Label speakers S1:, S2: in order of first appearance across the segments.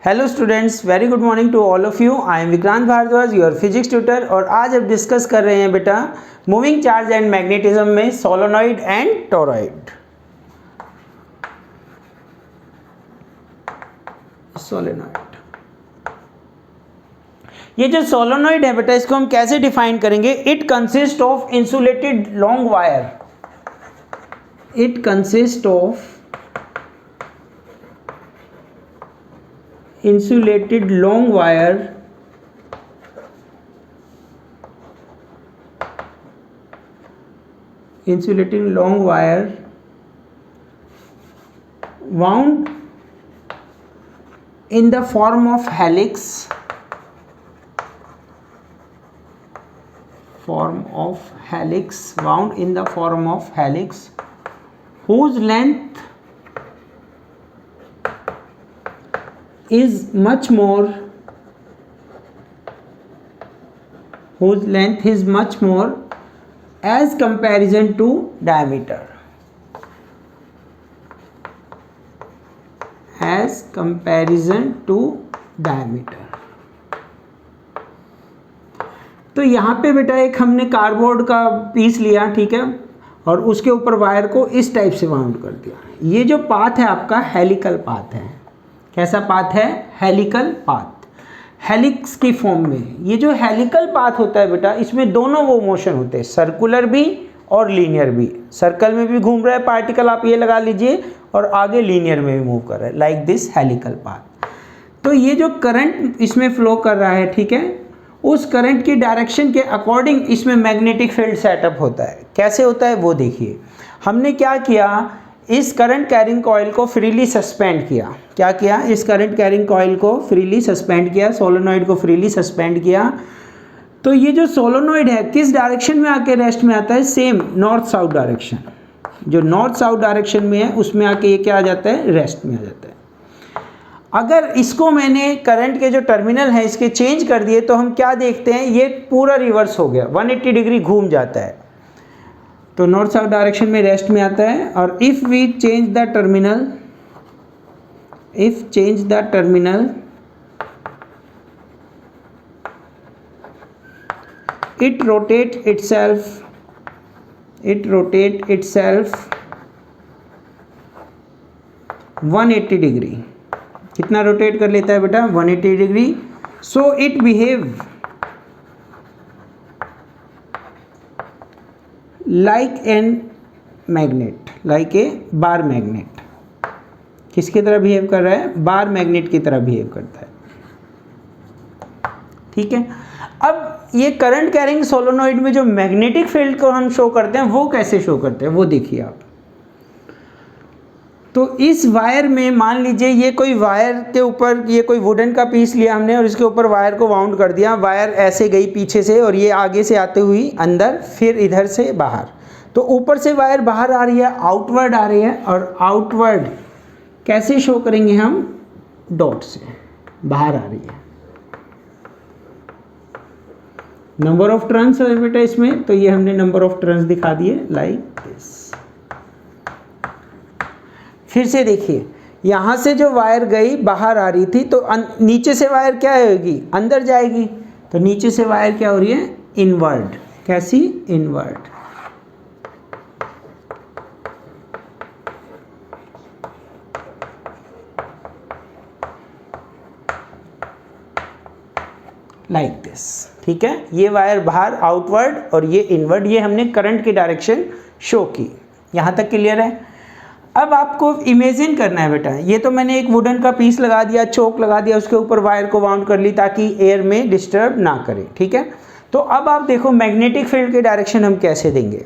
S1: Hello students, very good morning to all of you. I am Vikrant Bhardwaj, your physics tutor. और आज हम discuss कर रहे हैं बेटा मूविंग चार्ज एंड मैग्नेटिज्म में सोलेनॉइड एंड टोरॉइड। सोलेनॉइड, ये जो सोलेनॉइड है बेटा, इसको हम कैसे डिफाइन करेंगे? It consist of insulated long wire. It consist of insulated long wire wound in the form of helix whose length is much more as comparison to diameter. तो यहाँ पे बेटा एक हमने कार्डबोर्ड का पीस लिया, ठीक है, और उसके ऊपर वायर को इस टाइप से वाउंड कर दिया। ये जो पाथ है आपका हेलिकल पाथ है। कैसा पाथ है? हेलिकल पाथ, हेलिक्स की फॉर्म में। ये जो हेलिकल पाथ होता है बेटा, इसमें दोनों वो मोशन होते हैं, सर्कुलर भी और लीनियर भी। सर्कल में भी घूम रहा है पार्टिकल, आप ये लगा लीजिए, और आगे लीनियर में भी मूव कर रहा है, लाइक दिस हेलिकल पाथ। तो ये जो करंट इसमें फ्लो कर रहा है, ठीक है, उस करंट की डायरेक्शन के अकॉर्डिंग इसमें मैग्नेटिक फील्ड सेटअप होता है। कैसे होता है वो देखिए। हमने क्या किया, इस करंट कैरिंग कॉइल को फ्रीली सस्पेंड किया। क्या किया? इस करंट कैरिंग कॉइल को फ्रीली सस्पेंड किया, सोलेनॉइड को फ्रीली सस्पेंड किया। तो ये जो सोलेनॉइड है किस डायरेक्शन में आके रेस्ट में आता है? Same north south direction. जो नॉर्थ साउथ डायरेक्शन में है उसमें आके ये क्या आ जाता है? रेस्ट में आ जाता है। अगर इसको मैंने करंट के जो टर्मिनल है इसके चेंज कर दिए तो हम क्या देखते हैं? ये पूरा रिवर्स हो गया, 180 डिग्री घूम जाता है। तो नॉर्थ साउथ डायरेक्शन में रेस्ट में आता है। और if we change the terminal, it rotate itself 180 degree. कितना रोटेट कर लेता है बेटा? 180 degree. So it behave like an magnet, like a bar magnet. किसकी तरह बिहेव कर रहा है? बार मैग्नेट की तरह बिहेव करता है, ठीक है। अब ये करंट कैरिंग सोलेनॉइड में जो मैग्नेटिक फील्ड को हम शो करते हैं वो कैसे शो करते हैं वो देखिए आप। तो इस वायर में मान लीजिए ये कोई वायर के ऊपर, ये कोई वुडन का पीस लिया हमने और इसके ऊपर वायर को वाउंड कर दिया। वायर ऐसे गई पीछे से और ये आगे से आते हुई अंदर, फिर इधर से बाहर। तो ऊपर से वायर बाहर आ रही है, आउटवर्ड आ रही है। और आउटवर्ड कैसे शो करेंगे हम? डॉट से बाहर आ रही है। नंबर ऑफ टर्न्स है बेटा इसमें, तो ये हमने नंबर ऑफ टर्न्स दिखा दिए लाइक दिस। फिर से देखिए, यहाँ से जो वायर गई बाहर आ रही थी, तो नीचे से वायर क्या होगी? अंदर जाएगी। तो नीचे से वायर क्या हो रही है? इनवर्ड। कैसी? इनवर्ड। लाइक दिस, ठीक है। ये वायर बाहर आउटवर्ड और ये इनवर्ड। ये हमने करंट की डायरेक्शन शो की। यहाँ तक क्लियर है? अब आपको इमेजिन करना है बेटा, ये तो मैंने एक वुडन का पीस लगा दिया, चोक लगा दिया, उसके ऊपर वायर को वाउंड कर ली ताकि एयर में डिस्टर्ब ना करे, ठीक है। तो अब आप देखो मैग्नेटिक फील्ड की डायरेक्शन हम कैसे देंगे।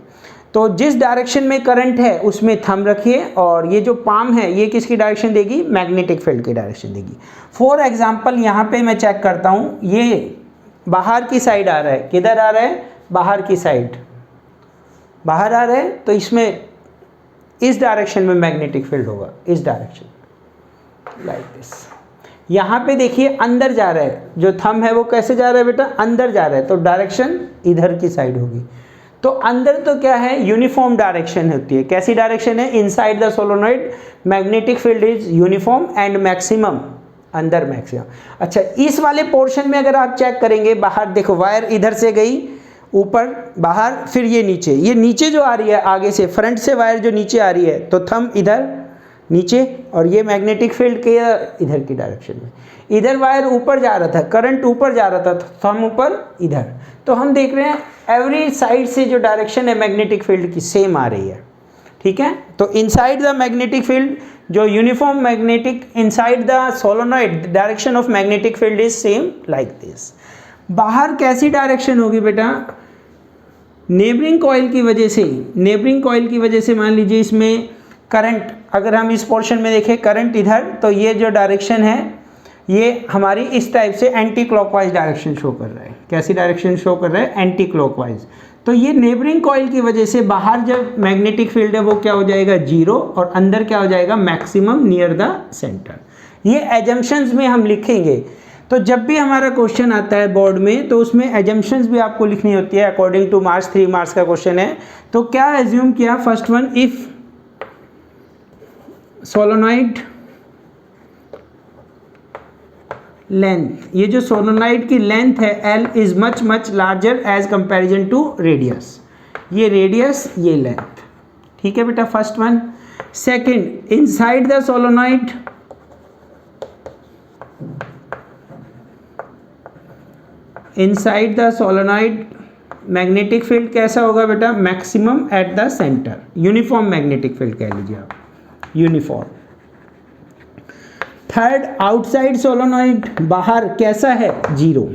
S1: तो जिस डायरेक्शन में करंट है उसमें थंब रखिए, और ये जो पाम है ये किसकी डायरेक्शन देगी? मैग्नेटिक फील्ड की डायरेक्शन देगी। फॉर एग्जाम्पल यहाँ पे मैं चेक करता हूँ, ये बाहर की साइड आ रहा है। किधर आ रहा है? बाहर की साइड, बाहर आ रहा है। तो इसमें इस डायरेक्शन में मैग्नेटिक फील्ड होगा, इस डायरेक्शन, लाइक दिस। यहाँ पे देखिए अंदर जा रहा है, जो थंब है वो कैसे जा रहा है बेटा? अंदर जा रहा है, तो डायरेक्शन इधर की साइड होगी। तो अंदर तो क्या है? यूनिफॉर्म डायरेक्शन होती है। कैसी डायरेक्शन है? Inside the solenoid magnetic field is uniform and maximum अंदर मैक्सिमम। अच्छा, इस वाले पोर्शन में अगर आप चेक करेंगे, बाहर देखो वायर इधर से गई ऊपर बाहर, फिर ये नीचे जो आ रही है आगे से, फ्रंट से वायर जो नीचे आ रही है, तो थंब इधर नीचे, और ये मैग्नेटिक फील्ड के इधर की डायरेक्शन में, इधर वायर ऊपर जा रहा था, करंट ऊपर जा रहा था, तो थंब ऊपर इधर। तो हम देख रहे हैं एवरी साइड से जो डायरेक्शन है मैग्नेटिक फील्ड की सेम आ रही है, ठीक है। तो इनसाइड द मैग्नेटिक फील्ड, जो uniform magnetic inside the solenoid, direction of magnetic field is same like this. बाहर कैसी डायरेक्शन होगी बेटा, नेबरिंग कॉइल की वजह से, नेबरिंग कॉइल की वजह से मान लीजिए इसमें करंट, अगर हम इस पोर्शन में देखें करंट इधर, तो ये जो डायरेक्शन है ये हमारी इस टाइप से एंटी क्लॉकवाइज डायरेक्शन शो कर रहा है। कैसी डायरेक्शन शो कर रहा है, एंटी क्लॉकवाइज। तो ये नेबरिंग कॉइल की वजह से बाहर जब मैग्नेटिक फील्ड है वो क्या हो जाएगा, जीरो, और अंदर क्या हो जाएगा, मैक्सिमम नियर द सेंटर। ये एजम्पशंस में हम लिखेंगे। तो जब भी हमारा क्वेश्चन आता है बोर्ड में, तो उसमें एजम्पशंस भी आपको लिखनी होती है अकॉर्डिंग टू मार्क्स, 3 मार्क्स का क्वेश्चन है। तो क्या एज्यूम किया, first one, if solenoid length, ये जो सोलोनॉइड की लेंथ है L is much much larger as comparison to radius, ये रेडियस ये लेंथ, ठीक है बेटा, first one. Second, inside the solenoid, inside the solenoid magnetic field कैसा होगा बेटा, maximum at the centre, uniform magnetic field कह लीजिए आप, यूनिफॉर्म। थर्ड, आउटसाइड सोलोनॉइड, बाहर कैसा है, zero,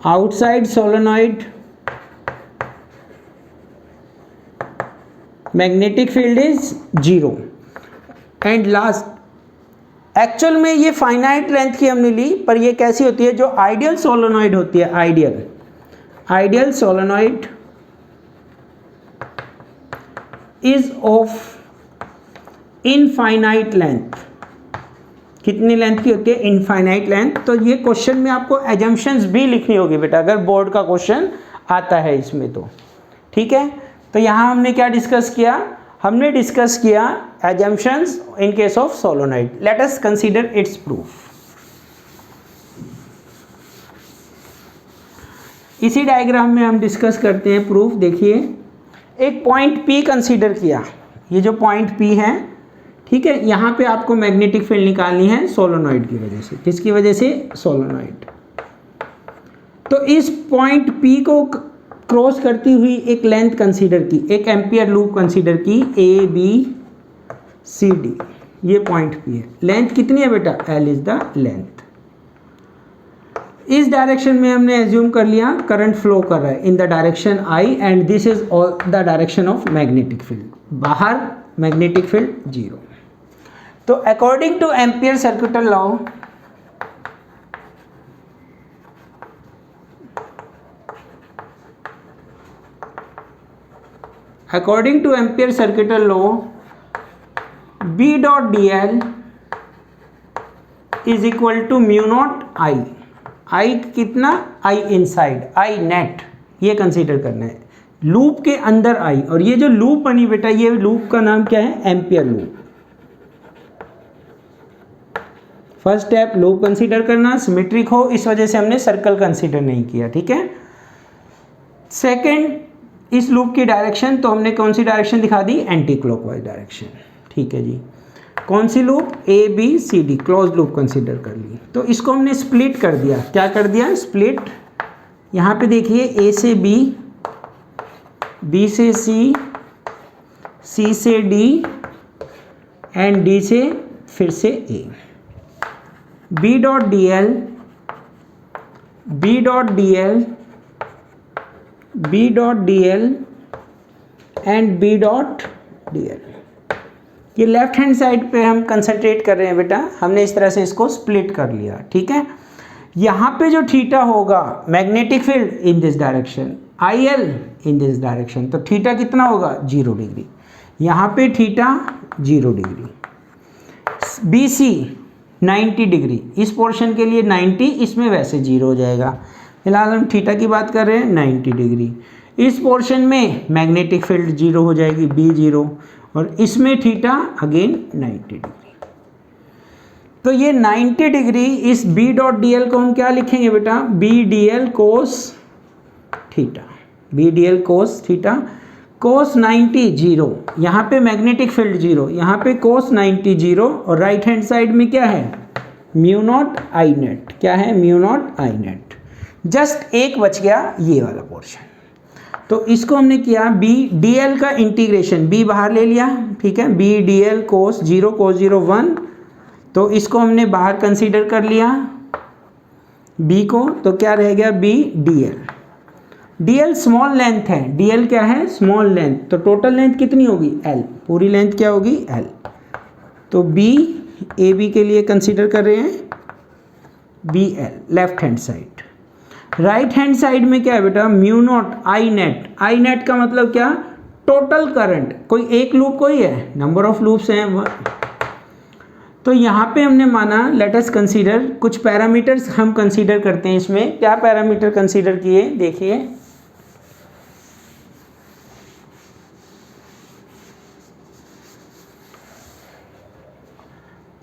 S1: outside solenoid magnetic field is zero. And last, actual में ये फाइनाइट लेंथ की हमने ली, पर ये कैसी होती है, जो आइडियल सोलोनॉइड होती है, ideal solenoid is of infinite length. कितनी लेंथ की होती है, इनफाइनाइट लेंथ। तो ये क्वेश्चन में आपको एजम्पशंस भी लिखनी होगी बेटा, अगर बोर्ड का क्वेश्चन आता है इसमें तो, ठीक है। तो यहाँ हमने क्या डिस्कस किया, हमने डिस्कस किया assumptions in case of solenoid. Late us consider it's proof. इसी डायग्राम में हम डिस्कस करते हैं प्रूफ। देखिए, एक पॉइंट P कंसीडर किया, ये जो पॉइंट P है, ठीक है, यहाँ पे आपको मैग्नेटिक फील्ड निकालनी है सोलोनॉइड की वजह से। किसकी वजह से, सोलोनॉइड। तो इस पॉइंट P को क्रॉस करती हुई एक लेंथ कंसीडर की, एक एम्पियर लूप कंसीडर की, ABCD, ये पॉइंट P है। लेंथ कितनी है बेटा, L इज द लेंथ। इस डायरेक्शन में हमने एज्यूम कर लिया करंट फ्लो कर रहा है in the direction I, and this is all the direction of magnetic field. बाहर मैग्नेटिक फील्ड जीरो। तो according to Ampere circuital law, according to Ampere circuital law, B dot dl is equal to mu naught I। I कितना, I inside, I net, ये consider करना है, loop के अंदर I। और ये जो लूप बनी बेटा, ये लूप का नाम क्या है, ampere loop. First step loop consider करना, सिमेट्रिक हो, इस वजह से हमने सर्कल कंसीडर नहीं किया, ठीक है। सेकंड, इस लूप की डायरेक्शन, तो हमने कौन सी डायरेक्शन दिखा दी, एंटी क्लॉकवाइज डायरेक्शन, ठीक है जी। कौन सी loop, ABCD, close loop consider कर ली। तो इसको हमने स्प्लिट कर दिया, क्या कर दिया, स्प्लिट। यहाँ पे देखिए, A से B, B से C, C से D एंड D से फिर से A। B dot dl, B dot dl, B dot dl and B dot dl। ये लेफ्ट हैंड साइड पे हम कंसंट्रेट कर रहे हैं बेटा, हमने इस तरह से इसको स्प्लिट कर लिया, ठीक है। यहाँ पे जो थीटा होगा, magnetic field in this direction, IL in this direction, तो थीटा कितना होगा, 0 डिग्री। यहाँ पे थीटा 0 डिग्री। BC 90 डिग्री, इस पोर्शन के लिए 90, इसमें वैसे 0 हो जाएगा। फिलहाल हम थीटा की बात कर रहे हैं, 90 डिग्री। इस पोर्शन में मैग्नेटिक फील्ड 0 हो जाएगी, B 0, और इसमें थीटा अगेन 90 डिग्री। तो ये 90 डिग्री इस बी डॉट डी एल को हम क्या लिखेंगे बेटा, B D L cos theta, B D L cos theta, cos 90 zero, यहाँ पे मैग्नेटिक फील्ड जीरो, यहाँ पे कोस 90 जीरो, और राइट हैंड साइड में क्या है, म्यू नॉट आई नेट, क्या है, mu naught I net. Just एक बच गया ये वाला पोर्शन, तो इसको हमने किया बी डी एल का इंटीग्रेशन, बी बाहर ले लिया, ठीक है, B D L cos zero 1, तो इसको हमने बाहर कंसीडर कर लिया बी को, तो क्या रह गया B D L. D L small length है, डी एल क्या है, स्मॉल लेंथ, तो टोटल लेंथ कितनी होगी, एल, पूरी लेंथ क्या होगी, एल। तो बी ए बी के लिए कंसीडर कर रहे हैं B L left hand side. Right hand side में क्या है बेटा, mu naught I net, I net का मतलब क्या, टोटल करंट, कोई एक लूप कोई है, नंबर ऑफ लूप्स हैं, तो यहाँ पे हमने माना लेट अस कंसीडर, कुछ पैरामीटर्स हम कंसीडर करते हैं इसमें, क्या पैरामीटर कंसीडर किए देखिए,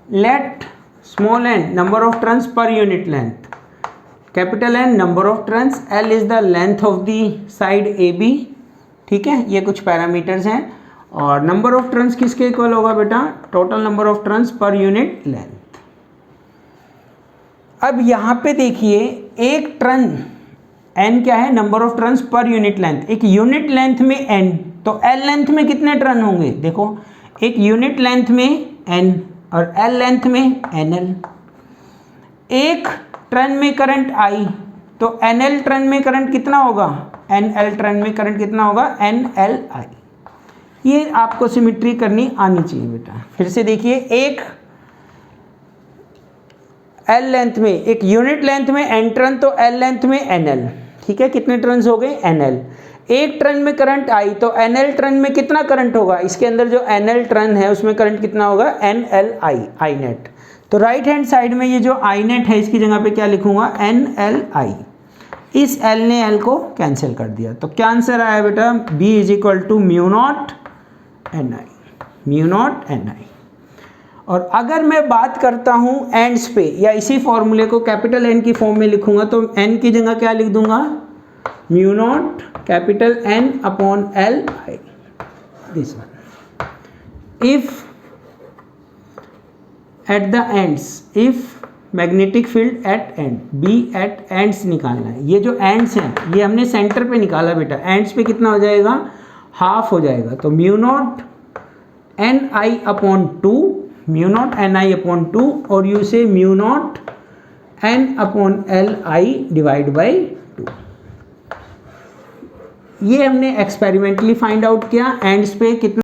S1: let small N number of turns per unit length, capital N number of turns, L is the length of the side A B, ठीक है, ये कुछ पैरामीटर्स हैं। और नंबर ऑफ टर्न्स किसके इक्वल होगा बेटा, total number of turns per unit length. अब यहाँ पे देखिए एक टर्न एन क्या है, number of turns per unit length, एक यूनिट लेंथ में एन, तो एल लेंथ में कितने टर्न होंगे, देखो एक यूनिट लेंथ में एन और एल लेंथ में एन एल। एक टर्न में करंट आई, तो एन एल टर्न में करंट कितना होगा, एन एल टर्न में करंट कितना होगा, एन एल आई। ये आपको सिमिट्री करनी आनी चाहिए बेटा। फिर से देखिए, एक एल लेंथ में, एक यूनिट लेंथ में एन टर्न, तो एल लेंथ में एन एल, ठीक है, कितने टर्न्स हो गए, एन एल। एक टर्न में करंट आई, तो एन एल टर्न में कितना करंट होगा, इसके अंदर जो एन एल टर्न है उसमें करंट कितना होगा, N L I, I net. तो राइट हैंड साइड में ये जो आई नेट है इसकी जगह पे क्या लिखूंगा, एन एल आई। इस एल ने एल को कैंसिल कर दिया, तो क्या आंसर आया बेटा, B is equal to mu naught N I, mu naught N I. और अगर मैं बात करता हूँ एंड्स पे, या इसी फॉर्मूले को कैपिटल एन की फॉर्म में लिखूंगा, तो एन की जगह क्या लिख दूंगा, mu naught capital N upon L I, this one. If at the ends, if magnetic field at end, B at ends निकालना है। ये जो एंड्स हैं ये हमने सेंटर पे निकाला बेटा, एंड्स पे कितना हो जाएगा, हाफ हो जाएगा, तो म्यू नॉट एन आई upon two, mu naught N आई अपॉन टू, और यू से mu naught N upon L I divide by 2। ये हमने एक्सपेरिमेंटली फाइंड आउट किया, एंड्स पे कितना